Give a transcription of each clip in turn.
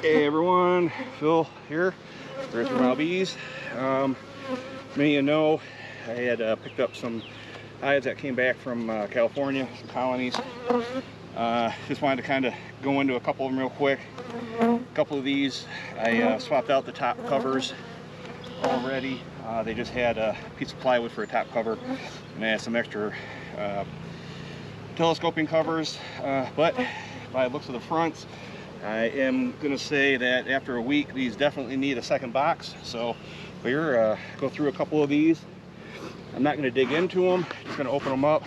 Hey everyone, Phil here, Earth Mile Bees. Many of you know I had picked up some hives that came back from California, some colonies. Just wanted to kind of go into a couple of them real quick. A couple of these, I swapped out the top covers already. They just had a piece of plywood for a top cover, and I had some extra telescoping covers, but by the looks of the fronts, I am going to say that after a week these definitely need a second box. So we're go through a couple of these. I'm not going to dig into them, just going to open them up,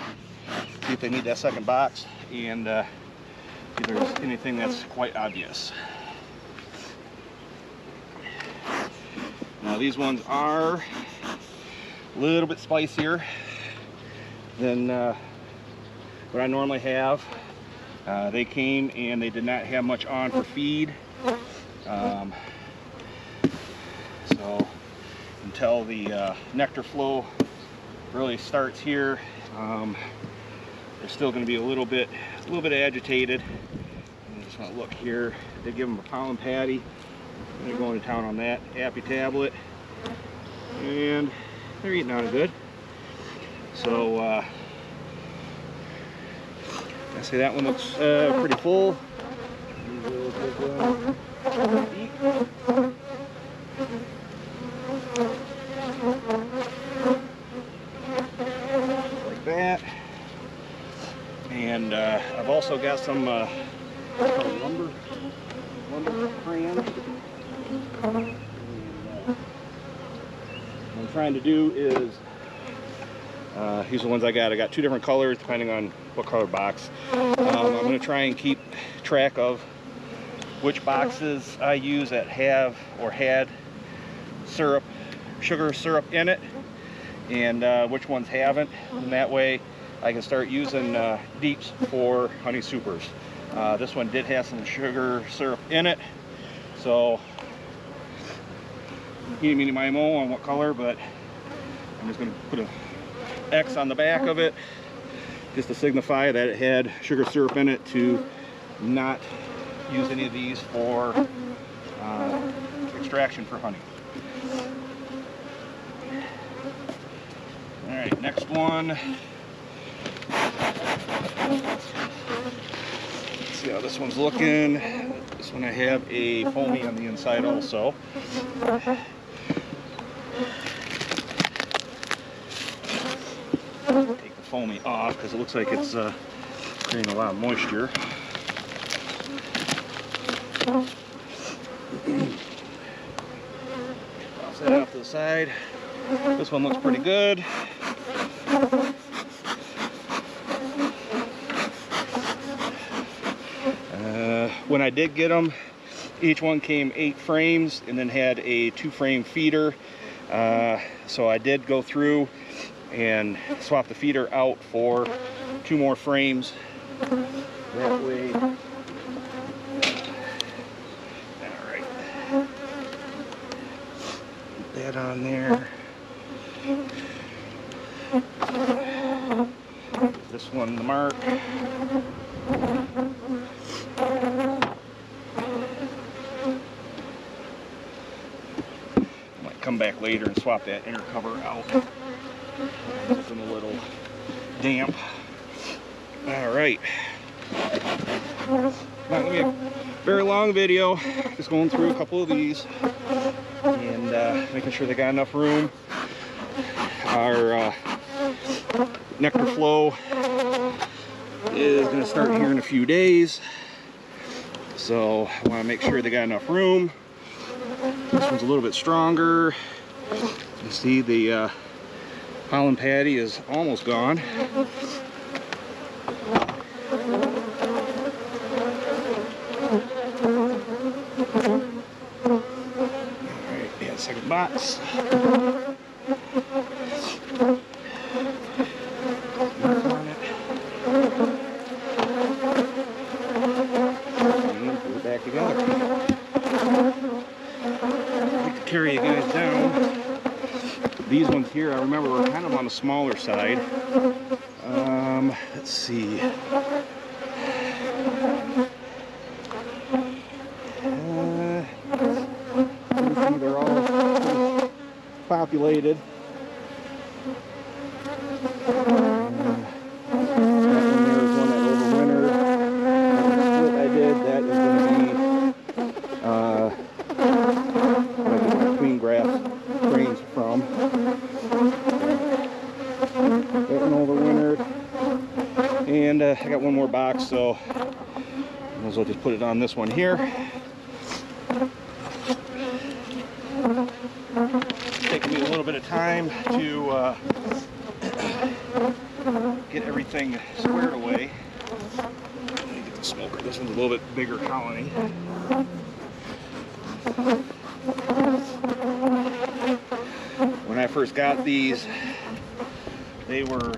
see if they need that second box, and see if there's anything that's quite obvious. Now these ones are a little bit spicier than what I normally have. They came and they did not have much on for feed, so until the nectar flow really starts here, they're still going to be a little bit agitated. I just want to look here. They give them a pollen patty. I'm going to go into town on that Appy tablet, and they're eating on it good. So I say that one looks pretty full. Like that. And I've also got some lumber crayons. What I'm trying to do is these are the ones I got. I got two different colors depending on what color box. I'm going to try and keep track of which boxes I use that have or had sugar syrup in it, and which ones haven't. And that way I can start using deeps for honey supers. This one did have some sugar syrup in it, so eeny, meeny, mo on what color, but I'm just going to put a X on the back of it just to signify that it had sugar syrup in it, to not use any of these for extraction for honey. All right, next one. Let's see how this one's looking. This one I have a foamy on the inside also. Take the foamy off because it looks like it's creating a lot of moisture. Toss that off to the side. This one looks pretty good. When I did get them, each one came 8 frames and then had a 2-frame feeder. So I did go through and swap the feeder out for 2 more frames. That way. Alright. Put that on there. This one the mark. Might come back later and swap that inner cover out. It's a little damp. All right. Not gonna be a very long video. Just going through a couple of these and making sure they got enough room. Our nectar flow is going to start here in a few days, so I want to make sure they got enough room. This one's a little bit stronger. You see the pollen patty is almost gone. Alright, yeah, second box. Put it back together. I like to carry you guys down. These ones here, I remember, were kind of on the smaller side. Let's see. populated. And I got one more box, so I might as well just put it on this one here. It's taking me a little bit of time to get everything squared away. Let me get the smoker. This one's a little bit bigger colony. When I first got these, they were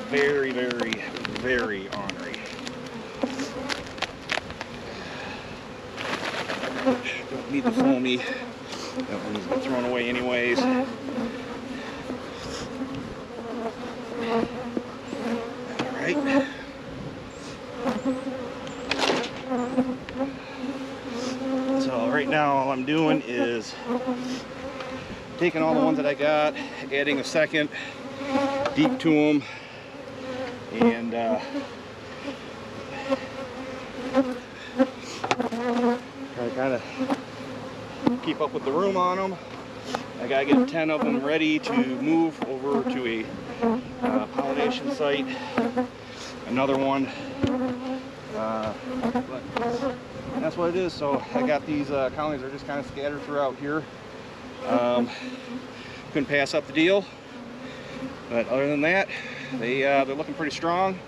very, very, very ornery. Don't need the foamy. That one needs to get thrown away anyways. Alright. So right now all I'm doing is taking all the ones that I got, adding a second deep to them, and kind of keep up with the room on them. I gotta get 10 of them ready to move over to a pollination site. Another one. But that's what it is. So I got these colonies are just kind of scattered throughout here. Couldn't pass up the deal. But other than that, they're looking pretty strong.